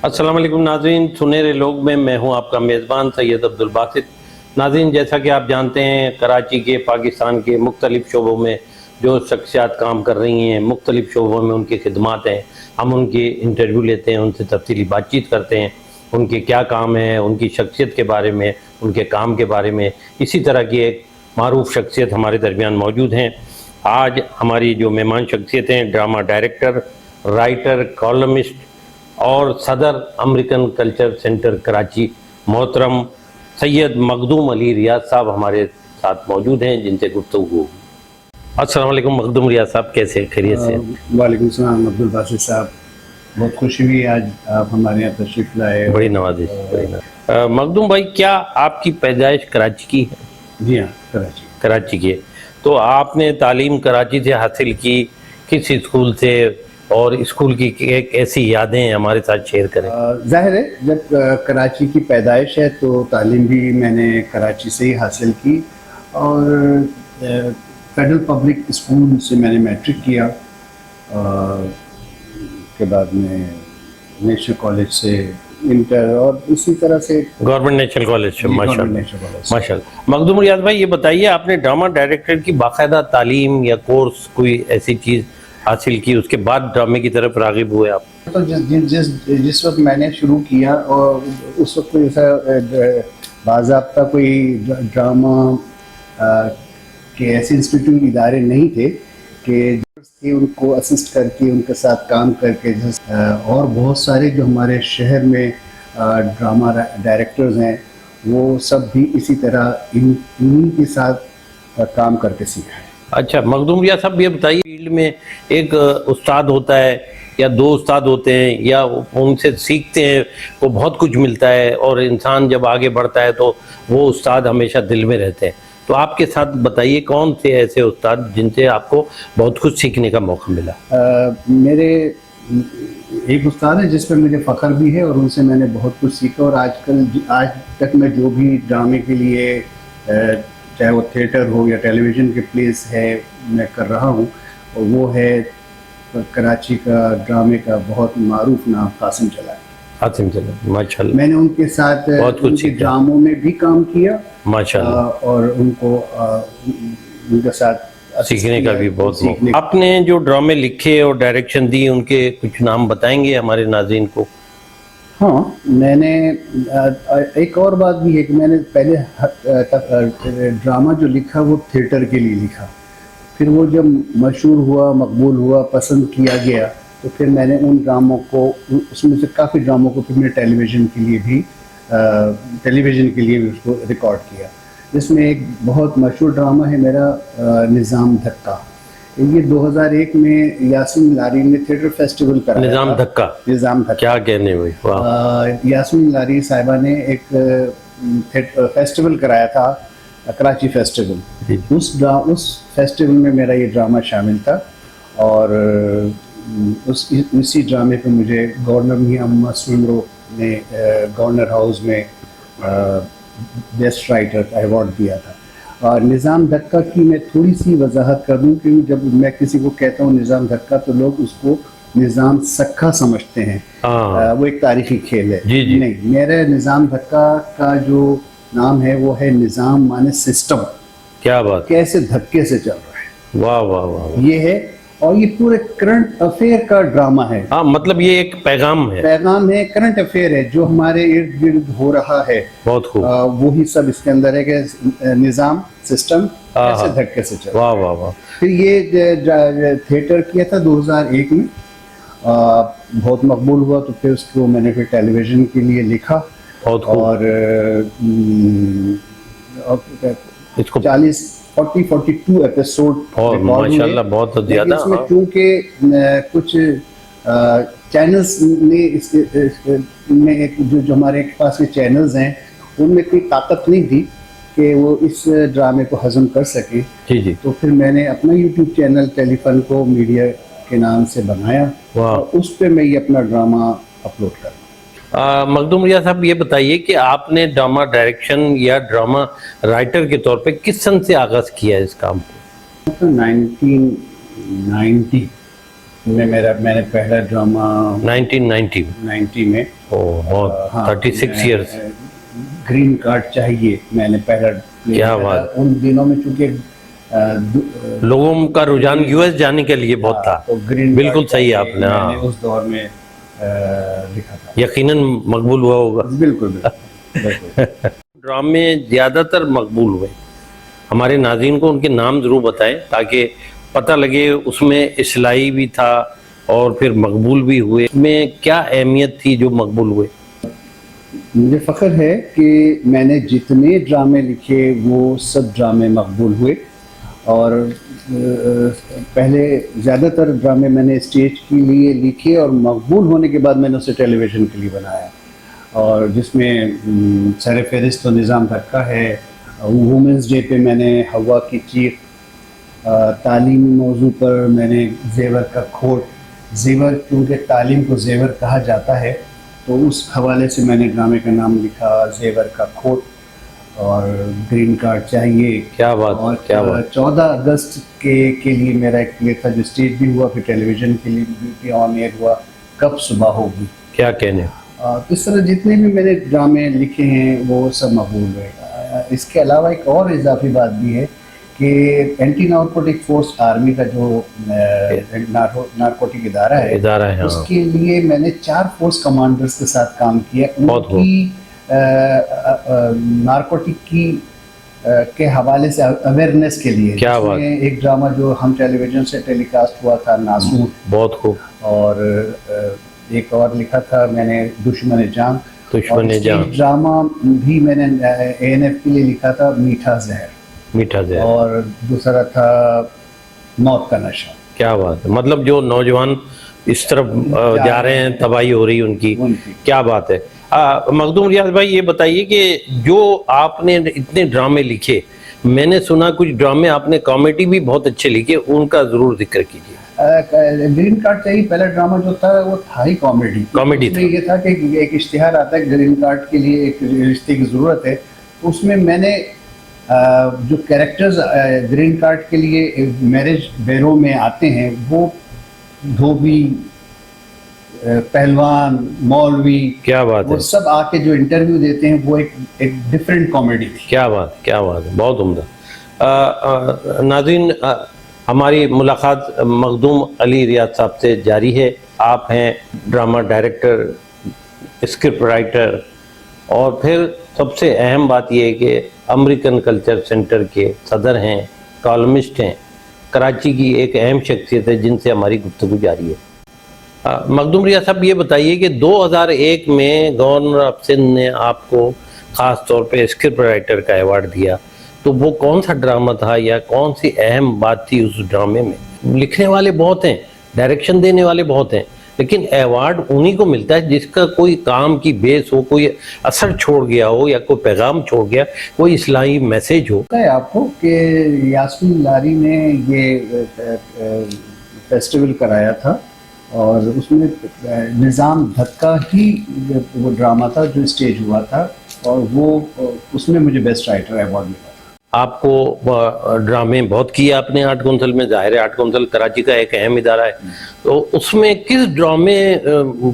السلام علیکم ناظرین، سنہرے لوگ میں ہوں آپ کا میزبان سید عبدالباسط۔ ناظرین، جیسا کہ آپ جانتے ہیں کراچی کے پاکستان کے مختلف شعبوں میں جو شخصیات کام کر رہی ہیں، مختلف شعبوں میں ان کی خدمات ہیں، ہم ان کے انٹرویو لیتے ہیں، ان سے تفصیلی بات چیت کرتے ہیں، ان کے کیا کام ہیں، ان کی شخصیت کے بارے میں، ان کے کام کے بارے میں۔ اسی طرح کی ایک معروف شخصیت ہمارے درمیان موجود ہیں۔ آج ہماری جو مہمان شخصیت ہیں، ڈرامہ ڈائریکٹر، رائٹر، کالمسٹ اور صدر امریکن کلچر سینٹر کراچی محترم سید مخدوم علی ریاض صاحب ہمارے ساتھ موجود ہیں، جن سے گفتگو ہوگی۔ السلام علیکم مخدوم ریاض صاحب، کیسے خیریت سے؟ وعلیکم السلام عبدالباسط صاحب، بہت خوشی ہوئی آج آپ ہمارے یہاں تشریف لائے۔ بڑی نوازش۔ مخدوم بھائی، کیا آپ کی پیدائش کراچی کی ہے؟ جی ہاں، کراچی۔ کراچی کی ہے، تو آپ نے تعلیم کراچی سے حاصل کی، کس اسکول سے، اور اسکول کی ایک ایسی یادیں ہمارے ساتھ شیئر کریں۔ ظاہر ہے جب کراچی کی پیدائش ہے تو تعلیم بھی میں نے کراچی سے ہی حاصل کی، اور فیڈرل پبلک اسکول سے میں نے میٹرک کیا، کے بعد میں نیشنل کالج سے انٹر، اور اسی طرح سے گورنمنٹ نیشنل کالج سے۔ ماشاء اللہ ماشاء اللہ۔ مخدوم ریاض بھائی، یہ بتائیے، آپ نے ڈرامہ ڈائریکٹر کی باقاعدہ تعلیم یا کورس کوئی ایسی چیز حاصل کی، اس کے بعد ڈرامے کی طرف راغب ہوئے آپ؟ تو جس وقت میں نے شروع کیا، اور اس وقت کوئی ایسا باضابطہ کوئی ڈرامہ کے ایسے انسٹیٹیوٹ ادارے نہیں تھے کہ ان کو اسسٹ کر کے ان کے ساتھ کام کر کے، اور بہت سارے جو ہمارے شہر میں ڈرامہ ڈائریکٹرز ہیں وہ سب بھی اسی طرح انہی کے ساتھ کام کر کے سیکھا ہے۔ اچھا مخدوم ریاض صاحب، یہ بتائیے، فیلڈ میں ایک استاد ہوتا ہے یا دو استاد ہوتے ہیں، یا ان سے سیکھتے ہیں، وہ بہت کچھ ملتا ہے، اور انسان جب آگے بڑھتا ہے تو وہ استاد ہمیشہ دل میں رہتے ہیں۔ تو آپ کے ساتھ بتائیے، کون سے ایسے استاد جن سے آپ کو بہت کچھ سیکھنے کا موقع ملا؟ میرے ایک استاد ہے جس پر مجھے فخر بھی ہے، اور ان سے میں نے بہت کچھ سیکھا، اور آج تک میں جو بھی ڈرامے کے لیے، چاہے وہ تھیٹر ہو یا ٹیلی ویژن کے پلیس ہے، میں کر رہا ہوں، اور وہ ہے کراچی کا ڈرامے کا بہت معروف نام قاسم جلال۔ قاسم جلال، ماشاء اللہ۔ میں نے ان کے ساتھ ان کے ڈراموں میں بھی کام کیا، ماشاء اللہ، اور ان کے ساتھ سیکھنے کا بھی بہت موقع۔ آپ نے جو ڈرامے لکھے اور ڈائریکشن دی، ان کے کچھ نام بتائیں گے ہمارے ناظرین کو؟ ہاں، میں نے ایک اور بات بھی ہے کہ میں نے پہلے ڈرامہ جو لکھا وہ تھیٹر کے لیے لکھا، پھر وہ جب مشہور ہوا، مقبول ہوا، پسند کیا گیا، تو پھر میں نے ان ڈراموں کو، اس میں سے کافی ڈراموں کو پھر میں ٹیلی ویژن کے لیے بھی اس کو ریکارڈ کیا، جس میں ایک بہت مشہور ڈرامہ ہے میرا، نظام دھکا۔ یہ 2001 میں یاسمین لاری نے تھیٹر فیسٹیول کرایا۔ نظام دھکا، نظام دھکا کیا کہنے ہوئی! یاسمین لاری صاحبہ نے ایک فیسٹیول کرایا تھا، کراچی فیسٹیول۔ اس فیسٹیول میں میرا یہ ڈرامہ شامل تھا، اور اسی ڈرامے پہ مجھے گورنر میاں محمد سنرو نے گورنر ہاؤس میں بیسٹ رائٹر کا ایوارڈ دیا تھا۔ اور نظام دھکا کی میں تھوڑی سی وضاحت کر دوں، کہ جب میں کسی کو کہتا ہوں نظام دھکا تو لوگ اس کو نظام سکھا سمجھتے ہیں، وہ ایک تاریخی کھیل ہے۔ نہیں، میرے نظام دھکا کا جو نام ہے وہ ہے نظام مانے سسٹم۔ کیا بات! کیسے دھکے سے چل رہا ہے۔ واہ واہ واہ! یہ ہے، اور یہ پورے کرنٹ افیئر کا ڈرامہ ہے۔ ہاں، مطلب یہ ایک پیغام ہے، کرنٹ افیئر ہے جو ہمارے ارد گرد ہو رہا ہے۔ بہت خوب۔ وہی سب اس کے اندر ہے، کہ نظام، سسٹم کیسے دھکے سے چل رہا ہے۔ واہ واہ واہ! پھر یہ تھیٹر کیا تھا 2001 میں، بہت مقبول ہوا، تو پھر اس کو میں نے پھر ٹیلی ویژن کے لیے لکھا، اور 42 ایپیسوڈ ماشاء اللہ، بہت زیادہ۔ اس میں چونکہ کچھ چینلز نے جو ہمارے پاس کے چینلز ہیں، ان میں کوئی طاقت نہیں تھی کہ وہ اس ڈرامے کو ہضم کر سکیں، تو پھر میں نے اپنا یوٹیوب چینل ٹیلی فن کو میڈیا کے نام سے بنایا، اور اس پہ میں یہ اپنا ڈرامہ اپلوڈ کرتا ہوں۔ مخدوم ریاض صاحب، یہ بتائیے کہ آپ نے ڈرامہ ڈائریکشن یا ڈرامہ رائٹر کے طور پہ کس سن سے آغاز کیا ہے اس کام کو؟ 1990 میں نے پہلا ڈرامہ 1990 90 میں بہت 36 ایئرس. گرین کارڈ چاہیے میں نے پہلا play کیا کیا تھا. بات. ان دنوں میں چونکہ لوگوں کا رجحان US جانے کے لیے بہت تھا. بالکل صحیح آپ نے. میں نے اس دور میں لکھا تھا. یقیناً مقبول ہوا ہوگا. بالکل بالکل. ڈرامے زیادہ تر مقبول ہوئے. ہمارے ناظرین کو ان کے نام ضرور بتائیں تاکہ پتہ لگے اس میں اصلاحی بھی تھا اور پھر مقبول بھی ہوئے. اس میں کیا اہمیت تھی جو مقبول ہوئے؟ مجھے فخر ہے کہ میں نے جتنے ڈرامے لکھے وہ سب ڈرامے مقبول ہوئے. اور پہلے زیادہ تر ڈرامے میں نے اسٹیج کے لیے لکھے اور مقبول ہونے کے بعد میں نے اسے ٹیلی ویژن کے لیے بنایا. اور جس میں سر فہرست تو نظام دھکا ہے. وومنس ڈے پہ میں نے ہوا کی چیخ. تعلیمی موضوع پر میں نے زیور کا کھوٹ. زیور کیونکہ تعلیم کو زیور کہا جاتا ہے تو اس حوالے سے میں نے ڈرامے کا نام لکھا زیور کا کھوٹ. اور گرین کارڈ چاہیے. کیا بات. اور کیا بات. 14 اگست کے لیے میرا ایک پلے تھا جو اسٹیج بھی ہوا پھر ٹیلی ویژن کے لیے بھی آن ایئر ہوا. کب صبح ہوگی. کیا کہنے. اس طرح جتنے بھی میں نے ڈرامے لکھے ہیں وہ سب مقبول ہوئے. اس کے علاوہ ایک اور اضافی بات بھی ہے کہ اینٹی نارکوٹک فورس آرمی کا جو نارکوٹک ادارہ ہے اس کے لیے میں نے 4 فورس کمانڈرز کے ساتھ کام کیا. ان کی نارکوٹک کی کے حوالے سے اویئرنیس کے لیے. کیا بات. ایک ڈرامہ جو ہم ٹیلی ویژن سے ٹیلی کاسٹ ہوا تھا ناسور. بہت خوب. اور ایک اور لکھا تھا میں نے دشمن جان. دشمن جان ڈرامہ بھی میں نے ANF کے لیے لکھا تھا میٹھا زہر. میٹھا زہر. اور دوسرا تھا موت کا نشہ. کیا بات ہے. مطلب جو نوجوان اس طرف جا رہے ہیں تباہی ہو رہی ان کی. کیا بات ہے. مخدوم ریاض بھائی یہ بتائیے کہ جو آپ نے اتنے ڈرامے لکھے میں نے سنا کچھ ڈرامے آپ نے کامیڈی بھی بہت اچھے لکھے ان کا ضرور ذکر کیجیے. گرین کارڈ چاہیے پہلا ڈرامہ جو تھا وہ تھا ہی کامیڈی تھا. یہ تھا کہ ایک اشتہار آتا ہے گرین کارڈ کے لیے ایک رشتے کی ضرورت ہے. اس میں میں نے جو کیریکٹرز گرین کارڈ کے لیے میرج بیرو میں آتے ہیں وہ دھوبی پہلوان مولوی. کیا بات ہے. وہ سب آ کے جو انٹرویو دیتے ہیں وہ ایک ڈفرینٹ کامیڈی تھی. کیا بات. کیا بات ہے. بہت عمدہ. ناظرین ہماری ملاقات مخدوم علی ریاض صاحب سے جاری ہے. آپ ہیں ڈرامہ ڈائریکٹر اسکرپٹ رائٹر اور پھر سب سے اہم بات یہ ہے کہ امریکن کلچر سینٹر کے صدر ہیں کالمسٹ ہیں. کراچی کی ایک اہم شخصیت ہے جن سے ہماری گفتگو جاری ہے. مخدوم ریاض صاحب یہ بتائیے کہ 2001 میں گورنر آف سندھ نے آپ کو خاص طور پہ اسکرپٹ رائٹر کا ایوارڈ دیا تو وہ کون سا ڈرامہ تھا یا کون سی اہم بات تھی اس ڈرامے میں؟ لکھنے والے بہت ہیں ڈائریکشن دینے والے بہت ہیں لیکن ایوارڈ انہی کو ملتا ہے جس کا کوئی کام کی بیس ہو کوئی اثر چھوڑ گیا ہو یا کوئی پیغام چھوڑ گیا کوئی اصلاحی میسیج ہو. آپ کو کہ یاسمین لاری نے یہ فیسٹیول کرایا تھا اور اس میں نظام دھکا ہی وہ ڈرامہ تھا جو اسٹیج ہوا تھا اور وہ اس میں مجھے بیسٹ رائٹر ایوارڈ ملا تھا. آپ کو ڈرامے بہت کیے آپ نے آرٹ کونسل میں. ظاہر ہے آرٹ کونسل کراچی کا ایک اہم ادارہ ہے تو اس میں کس ڈرامے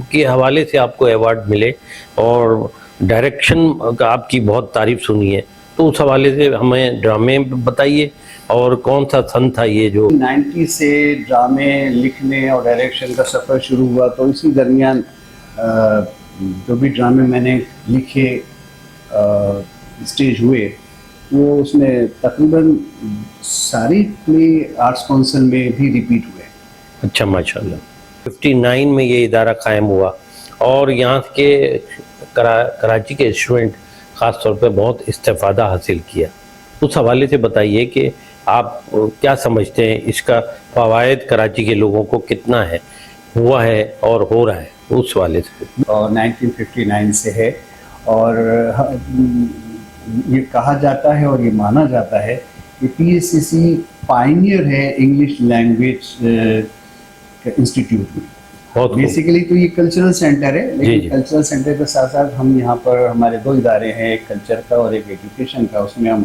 کے حوالے سے آپ کو ایوارڈ ملے اور ڈائریکشن کا آپ کی بہت تعریف سنی ہے تو اس حوالے سے ہمیں ڈرامے بتائیے اور کون سا سن تھا یہ جو 90 سے ڈرامے لکھنے اور ڈائریکشن کا سفر شروع ہوا تو اسی درمیان جو بھی ڈرامے میں نے لکھے اسٹیج ہوئے وہ اس میں تقریباً ساری پلے آرٹس کونسل میں بھی ریپیٹ ہوئے. اچھا ماشاءاللہ. 59 میں یہ ادارہ قائم ہوا اور یہاں کے کراچی کے اسٹوڈنٹ خاص طور پہ بہت استفادہ حاصل کیا. اس حوالے سے بتائیے کہ آپ کیا سمجھتے ہیں اس کا فوائد کراچی کے لوگوں کو کتنا ہے ہوا ہے اور ہو رہا ہے اس حوالے سے. اور 1959 سے ہے اور یہ کہا جاتا ہے اور یہ مانا جاتا ہے کہ PSCC پائنیئر ہے انگلش لینگویج انسٹیٹیوٹ میں. بیسیکلی تو یہ کلچرل سینٹر ہے لیکن کلچرل سینٹر کے ساتھ ساتھ ہم یہاں پر ہمارے 2 ادارے ہیں ایک کلچر کا اور ایک ایجوکیشن کا. اس میں ہم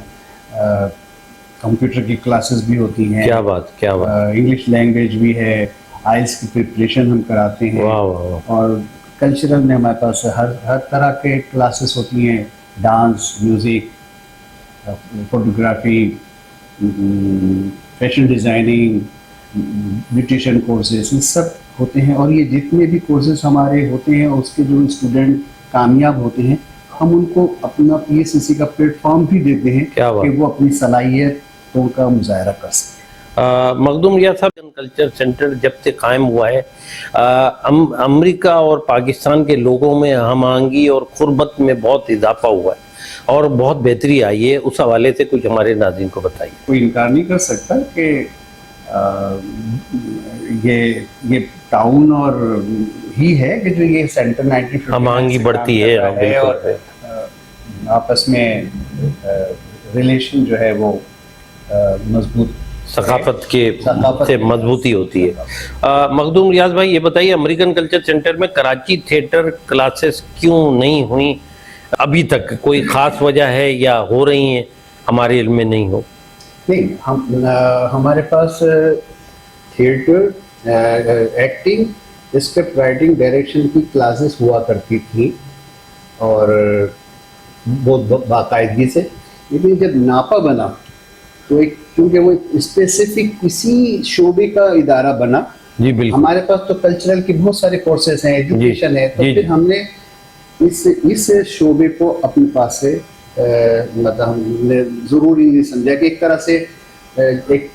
کمپیوٹر کی کلاسز بھی ہوتی ہیں. کیا بات. کیا بات. انگلش لینگویج بھی ہے آئلس کی پریپریشن ہم کراتے ہیں. واہ واہ واہ. اور کلچرل میں ہمارے پاس ہر طرح کے کلاسز ہوتی ہیں. Dance, music, photography, fashion designing, beautician courses, یہ سب ہوتے ہیں. اور یہ جتنے بھی کورسز ہمارے ہوتے ہیں اس کے جو اسٹوڈنٹ کامیاب ہوتے ہیں ہم ان کو اپنا PSCC کا پلیٹ فارم بھی دیتے ہیں کیا بات. کہ وہ اپنی صلاحیتوں کا مظاہرہ کر سکیں. مخدوم ریاض صاحب، کلچر سینٹر جب سے قائم ہوا ہے امریکہ اور پاکستان کے لوگوں میں ہم آہنگی اور قربت میں بہت اضافہ ہوا ہے اور بہت بہتری آئی ہے. اس حوالے سے کچھ ہمارے ناظرین کو بتائیے. کوئی انکار نہیں کر سکتا کہ یہ ٹاؤن اور ہی ہے کہ جو یہ سینٹر 1950 ہم آہنگی بڑھتی ہے اور آپس میں ریلیشن جو ہے وہ مضبوط ثقافت سے مضبوطی ہوتی ہے. مخدوم ریاض بھائی، یہ بتائیے امریکن کلچر سینٹر میں کراچی تھیٹر کلاسز کیوں نہیں ہوئیں ابھی تک؟ کوئی خاص وجہ ہے یا ہو رہی ہیں ہمارے علم میں نہیں ہو؟ نہیں، ہمارے پاس theatre, acting, script writing, direction کی کلاسز ہوا کرتی تھی اور بہت باقاعدگی سے. لیکن جب ناپا بنا تو ایک کیونکہ وہ اسپیسیفک کسی شعبے کا ادارہ بنا. جی بالکل. ہمارے پاس تو کلچرل کے بہت سارے کورسز ہیں، ایجوکیشن ہے، تو پھر ہم نے اس شعبے کو اپنے پاس سے مطلب ہم نے ضروری نہیں سمجھا کہ ایک طرح سے ایک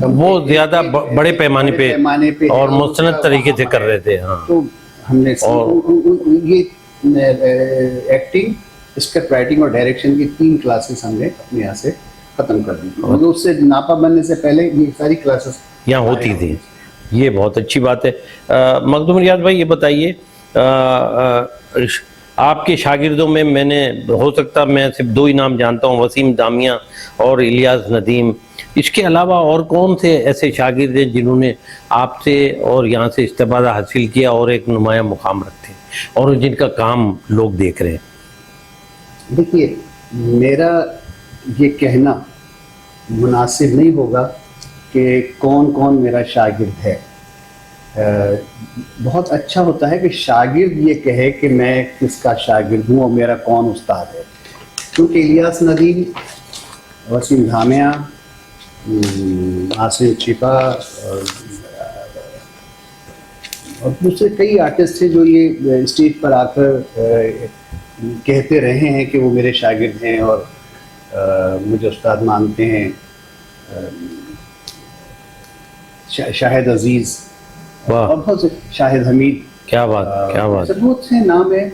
وہ زیادہ بڑے پیمانے پہ اور مستند طریقے سے کر رہے تھے. ہاں، تو ہم نے یہ ایکٹنگ، اسکرپٹ رائٹنگ اور ڈائریکشن کی 3 کلاسز ہم نے اپنے یہاں سے ختم کر دی. اس سے ناپا بننے سے پہلے یہ ساری کلاسز یہاں ہوتی تھی. یہ بہت اچھی بات ہے. مخدوم ریاض بھائی، یہ بتائیے آپ کے شاگردوں میں نے ہو سکتا میں صرف 2 ہی نام جانتا ہوں، وسیم دامیہ اور الیاس ندیم. اس کے علاوہ اور کون سے ایسے شاگرد ہیں جنہوں نے آپ سے اور یہاں سے استفادہ حاصل کیا اور ایک نمایاں مقام رکھتے ہیں اور جن کا کام لوگ دیکھ رہے ہیں؟ دیکھیے، میرا یہ کہنا مناسب نہیں ہوگا کہ کون کون میرا شاگرد ہے. بہت اچھا ہوتا ہے کہ شاگرد یہ کہے کہ میں کس کا شاگرد ہوں اور میرا کون استاد ہے. کیونکہ الیاس ندیم، وسیم دھامیہ، آصف چھپا اور دوسرے کئی آرٹسٹ ہیں جو یہ اسٹیج پر آ کر کہتے رہے ہیں کہ وہ میرے شاگرد ہیں اور مجھے استاد مانتے ہیں. شاہد عزیز اور بہت سے، شاہد حمید، کیا بات کیا بات. بہت سے نام ہیں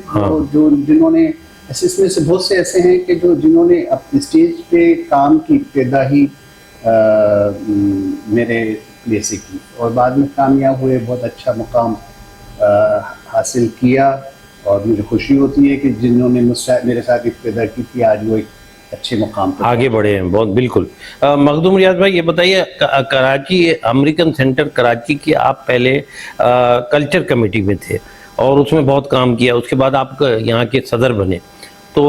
جو جنہوں نے، اس میں سے بہت سے ایسے ہیں کہ جنہوں نے اپنے اسٹیج پہ کام کی ابتدا ہی میرے لیے سے کی اور بعد میں کامیاب ہوئے، بہت اچھا مقام حاصل کیا. اور مجھے خوشی ہوتی ہے کہ جنہوں نے میرے ساتھ ابتدا کی تھی آج وہ ایک اچھے مقام پر آگے بڑھے ہیں. بہت بالکل. مخدوم ریاض بھائی، یہ بتائیے کراچی امریکن سینٹر کراچی کی آپ پہلے کلچر کمیٹی میں تھے اور اس میں بہت کام کیا، اس کے بعد آپ یہاں کے صدر بنے. تو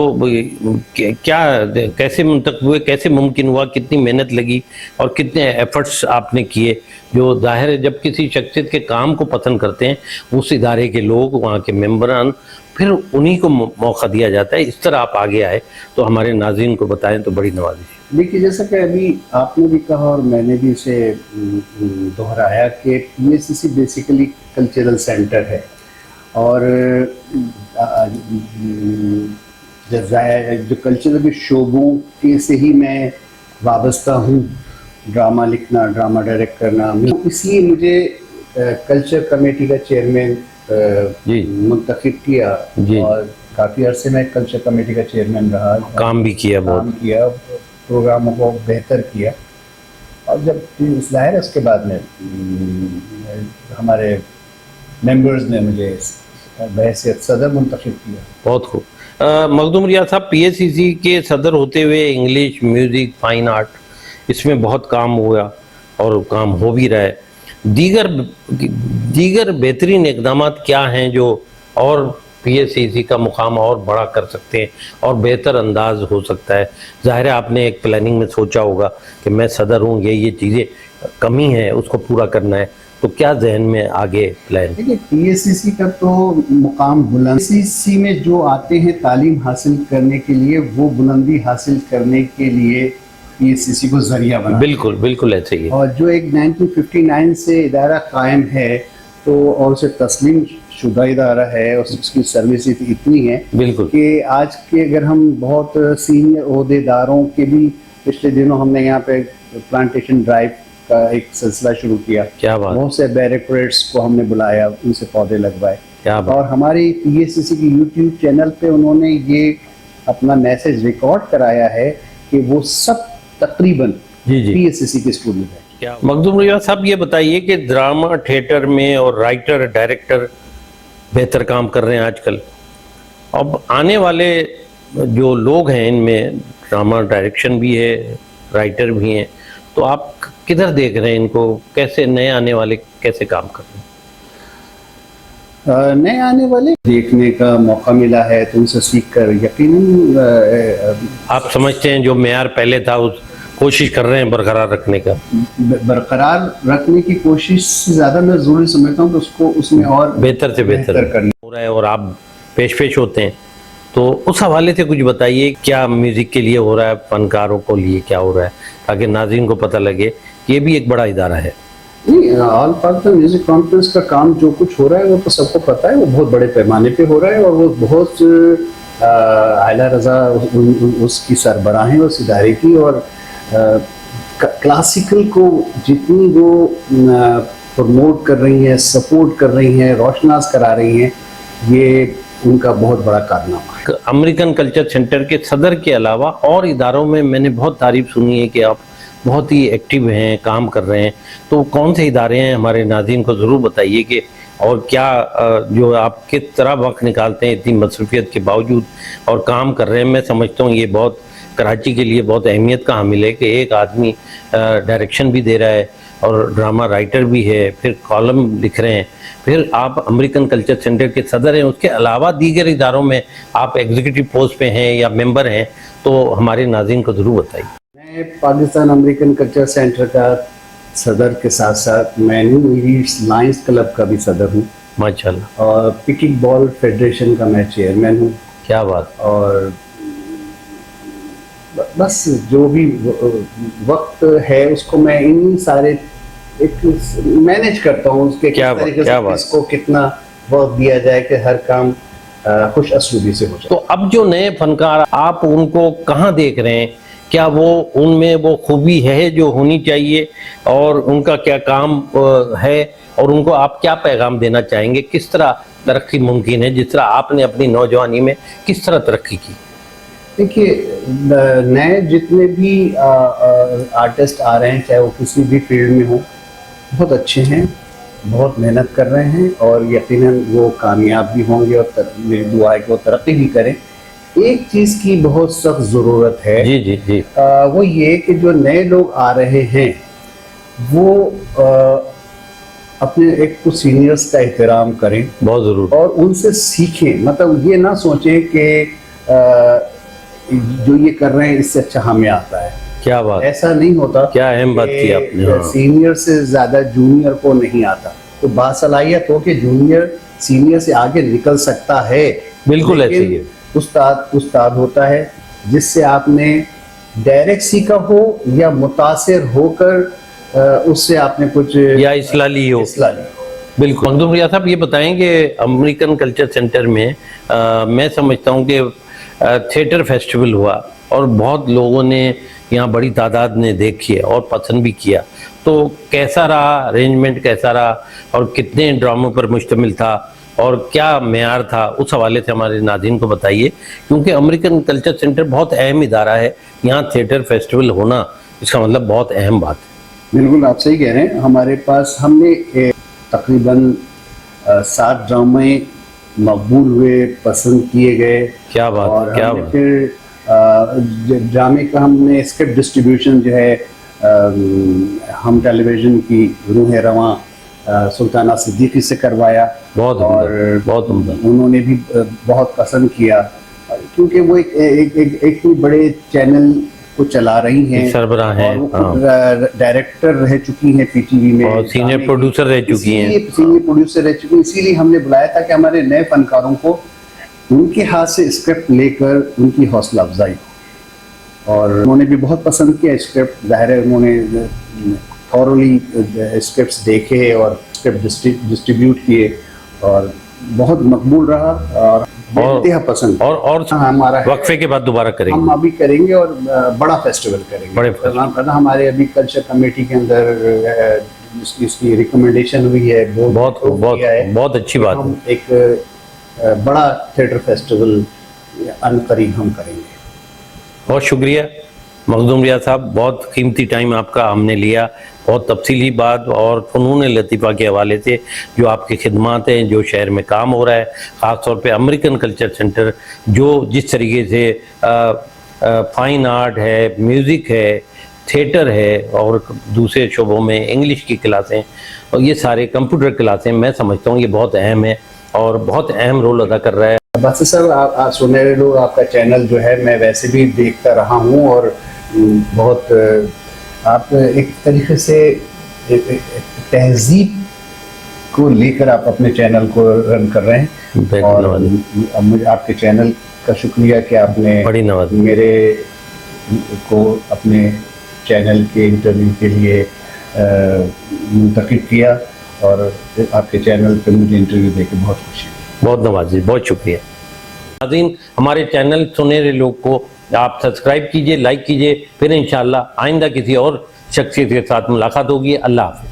کیا کیسے منتخب ہوئے، کیسے ممکن ہوا، کتنی محنت لگی اور کتنے ایفرٹس آپ نے کیے؟ جو ظاہر ہے جب کسی شخصیت کے کام کو پسند کرتے ہیں اس ادارے کے لوگ، وہاں کے ممبران، پھر انہی کو موقع دیا جاتا ہے. اس طرح آپ آگے آئے تو ہمارے ناظرین کو بتائیں تو بڑی نوازش ہے. دیکھیے، جیسا کہ ابھی آپ نے بھی کہا اور میں نے بھی اسے دہرایا کہ PSCC بیسیکلی کلچرل سینٹر ہے اور جو کلچرل کے شعبوں کے سے ہی میں وابستہ ہوں، ڈرامہ لکھنا، ڈرامہ ڈائریکٹ کرنا. اس لیے مجھے کلچر کمیٹی کا چیئرمین منتخب کیا اور کافی عرصے میں کلچر کمیٹی کا چیئرمین رہا، کام بھی کیا، کام کیا، پروگراموں کو بہتر کیا. اور جب ظاہر ہے اس کے بعد میں ہمارے ممبرز نے مجھے بحیثیت صدر منتخب کیا. بہت خوب. مخدوم ریاض صاحب، PSCC کے صدر ہوتے ہوئے انگلش، میوزک، فائن آرٹ، اس میں بہت کام ہوا اور کام ہو بھی رہا ہے. دیگر بہترین اقدامات کیا ہیں جو اور PSCC کا مقام اور بڑا کر سکتے ہیں اور بہتر انداز ہو سکتا ہے؟ ظاہر ہے آپ نے ایک پلاننگ میں سوچا ہوگا کہ میں صدر ہوں، یہ چیزیں کمی ہیں، اس کو پورا کرنا ہے. تو کیا ذہن میں آگے پلان؟ دیکھیے PSCC کا تو مقام بلند، PSCC میں جو آتے ہیں تعلیم حاصل کرنے کے لیے، وہ بلندی حاصل کرنے کے لیے PSCC کو ذریعہ بنا، بالکل بالکل ایسے ہی ہے۔ اور جو ایک 1959 سے ادارہ قائم ہے تو اور اسے تسلیم شدہ ادارہ ہے، اور اس کی سروس اتنی ہے بالکل کہ آج کے اگر ہم بہت سینئر عہدے داروں کے بھی، پچھلے دنوں ہم نے یہاں پہ پلانٹیشن ڈرائیو کا ایک سلسلہ شروع کیا، کیا بات، بہت سے بیریکٹریٹس کو ہم نے بلایا، ان سے پودے لگوائے، کیا بات، اور ہماری PSCC کی YouTube چینل پہ انہوں نے یہ اپنا میسج ریکارڈ کرایا ہے کہ وہ سب تقریباً جی جی PSCC کے اسٹوڈنٹ ہیں۔ مخدوم ریاض صاحب یہ بتائیے کہ ڈرامہ تھیٹر میں اور رائٹر ڈائریکٹر بہتر کام کر رہے ہیں آج کل، اب آنے والے جو لوگ ہیں ان میں ڈرامہ ڈائریکشن بھی ہے، رائٹر بھی ہیں، تو آپ کدھر دیکھ رہے ہیں ان کو، کیسے نئے آنے والے کیسے کام کر رہے ہیں؟ نئے آنے والے دیکھنے کا موقع ملا ہے تو ان سے سیکھ کر یقیناً آپ سمجھتے ہیں جو معیار پہلے تھا اس کوشش کر رہے ہیں برقرار رکھنے کا؟ برقرار رکھنے کی کوشش سے زیادہ میں ضروری سمجھتا ہوں کہ اس کو اس میں اور بہتر سے بہتر کرنا ہو رہا ہے، اور آپ پیش ہوتے ہیں تو اس حوالے سے کچھ بتائیے، کیا میوزک کے لیے ہو رہا ہے، فنکاروں کو لیے کیا ہو رہا ہے، تاکہ ناظرین کو پتہ لگے کہ یہ بھی ایک بڑا ادارہ ہے۔ نہیں، آل پاکستان میوزک کانفرنس کا کام جو کچھ ہو رہا ہے وہ تو سب کو پتہ ہے، وہ بہت بڑے پیمانے پہ ہو رہا ہے، اور وہ بہت اعلیٰ رضا اس کی سربراہ ہیں اس ادارے کی، اور کلاسیکل کو جتنی وہ پروموٹ کر رہی ہیں، سپورٹ کر رہی ہیں، روشناس کرا رہی ہیں، یہ ان کا بہت بڑا کارنامہ ہے۔ امریکن کلچر سینٹر کے صدر کے علاوہ اور اداروں میں میں نے بہت تعریف سنی ہے کہ آپ بہت ہی ایکٹیو ہیں، کام کر رہے ہیں، تو کون سے ادارے ہیں ہمارے ناظرین کو ضرور بتائیے کہ، اور کیا جو آپ کس طرح وقت نکالتے ہیں اتنی مصروفیت کے باوجود اور کام کر رہے ہیں۔ میں سمجھتا ہوں یہ بہت کراچی کے لیے بہت اہمیت کا حامل ہے کہ ایک آدمی ڈائریکشن بھی دے رہا ہے اور ڈرامہ رائٹر بھی ہے، پھر کالم لکھ رہے ہیں، پھر آپ امریکن کلچر سینٹر کے صدر ہیں، اس کے علاوہ دیگر اداروں میں آپ ایگزیکٹو پوسٹ پہ ہیں یا ممبر ہیں، تو ہمارے ناظرین کو ضرور بتائیے۔ میں پاکستان امریکن کلچر سینٹر کا صدر کے ساتھ ساتھ میں نیو ایلیٹس لائنز کلب کا بھی صدر ہوں، ماشاءاللہ، اور پکنگ بال فیڈریشن کا میں چیئرمین ہوں، کیا بات، اور بس جو بھی وقت ہے اس کو میں ان سارے ایک مینیج کرتا ہوں، اس کے کس طریقے سے اس کو کتنا وقت دیا جائے کہ ہر کام خوش اسلوبی سے ہو جائے۔ تو اب جو نئے فنکار آپ ان کو کہاں دیکھ رہے ہیں، کیا وہ ان میں وہ خوبی ہے جو ہونی چاہیے، اور ان کا کیا کام ہے، اور ان کو آپ کیا پیغام دینا چاہیں گے، کس طرح ترقی ممکن ہے، جس طرح آپ نے اپنی نوجوانی میں کس طرح ترقی کی؟ دیکھیے، نئے جتنے بھی آرٹسٹ آ رہے ہیں چاہے وہ کسی بھی فیلڈ میں ہوں، بہت اچھے ہیں، بہت محنت کر رہے ہیں، اور یقیناً وہ کامیاب بھی ہوں گے، اور میری دعا ہے کہ وہ ترقی بھی کریں۔ ایک چیز کی بہت سخت ضرورت ہے، جی جی جی، وہ یہ کہ جو نئے لوگ آ رہے ہیں وہ اپنے ایک کچھ سینئرز کا احترام کریں، بہت ضرور، اور ان سے سیکھیں، مطلب یہ نہ سوچیں کہ جو یہ کر رہے ہیں اس سے اچھا ہمیں آتا ہے، کیا بات، ایسا نہیں ہوتا، کیا اہم بات کی آپ نے، سینئر سے زیادہ جونیئر کو نہیں آتا، تو باصلاحیت ہو کہ جونیئر سینئر سے آگے نکل سکتا ہے، بالکل ایسے ہی ہے، استاد ہوتا ہے جس سے آپ نے ڈائریکٹ سیکھا ہو یا متاثر ہو کر اس سے آپ نے کچھ یا اصلاح لی ہو، بالکل۔ مخدوم ریاض صاحب یہ بتائیں کہ امریکن کلچر سینٹر میں میں سمجھتا ہوں کہ تھیٹر فیسٹیول ہوا، اور بہت لوگوں نے یہاں بڑی تعداد نے دیکھی ہے اور پسند بھی کیا، تو کیسا رہا ارینجمنٹ، کیسا رہا، اور کتنے ڈراموں پر مشتمل تھا، اور کیا معیار تھا، اس حوالے سے ہمارے ناظرین کو بتائیے، کیونکہ امریکن کلچر سینٹر بہت اہم ادارہ ہے، یہاں تھیٹر فیسٹیول ہونا اس کا مطلب بہت اہم بات ہے۔ بالکل آپ صحیح کہہ رہے ہیں، ہمارے پاس ہم نے تقریباً 7 ڈرامے مقبول ہوئے، پسند کیے گئے، کیا بات، اور کیا ہم نے بات، پھر ڈرامے کا ہم نے اسکرپٹ ڈسٹریبیوشن جو ہے ہم ٹیلی ویژن کی روح رواں سلطانہ صدیقی سے کروایا، بہت اور بہت عمدہ، انہوں نے بھی بہت پسند کیا، کیونکہ وہ ایک بڑے چینل کو چلا رہی ہیں, سربراہ ہیں, اور وہ خود ڈائریکٹر رہ چکی ہیں پی ٹی وی میں, اور سینئر پروڈیوسر رہ چکی ہیں. سینئر پروڈیوسر رہ چکی ہیں. اسی لیے ہم نے بلایا تھا کہ ہمارے نئے فنکاروں کو ان کے ہاتھ سے اسکرپٹ لے کر ان کی حوصلہ افزائی ہو, اور انہوں نے بھی بہت پسند کیا اسکرپٹ. ظاہر ہے انہوں نے تھورولی اسکرپٹس دیکھے اور اسکرپٹ ڈسٹریبیوٹ کیے, اور بہت مقبول رہا اور انتہا پسند. اور ہمارا وقفے کے بعد دوبارہ کریں ہم گے, ابھی کریں گے, اور بڑا فیسٹیول کریں گے. بڑے festival. ہمارے ابھی کلچر کمیٹی کے اندر اس کی ریکمنڈیشن ہوئی ہے, بہت بہت بہت اچھی بات ہم ہے. ایک بڑا تھیٹر فیسٹیول ان قریب ہم کریں گے. بہت شکریہ مخدوم ریاض صاحب, بہت قیمتی ٹائم آپ کا ہم نے لیا, بہت تفصیلی بات اور فنون لطیفہ کے حوالے سے جو آپ کی خدمات ہیں, جو شہر میں کام ہو رہا ہے, خاص طور پہ امریکن کلچر سینٹر جو جس طریقے سے فائن آرٹ ہے, میوزک ہے, تھیٹر ہے, اور دوسرے شعبوں میں انگلش کی کلاسیں, اور یہ سارے کمپیوٹر کلاسیں, میں سمجھتا ہوں یہ بہت اہم ہے اور بہت اہم رول ادا کر رہا ہے. بس سر, آپ سنہرے لوگ آپ کا چینل جو ہے میں ویسے بھی دیکھتا رہا ہوں, اور بہت آپ ایک طریقے سے تہذیب کو لے کر آپ اپنے چینل کو رن کر رہے ہیں, اور مجھے آپ کے چینل کا شکریہ کہ آپ نے میرے کو اپنے چینل کے انٹرویو کے لیے منتخب کیا, اور آپ کے چینل پہ مجھے انٹرویو دے کے بہت خوشی ہوئی. بہت نوازی, بہت شکریہ. ناظرین, ہمارے چینل سنہرے لوگ کو آپ سبسکرائب کیجئے, لائک کیجئے. پھر انشاءاللہ آئندہ کسی اور شخصیت کے ساتھ ملاقات ہوگی. اللہ حافظ.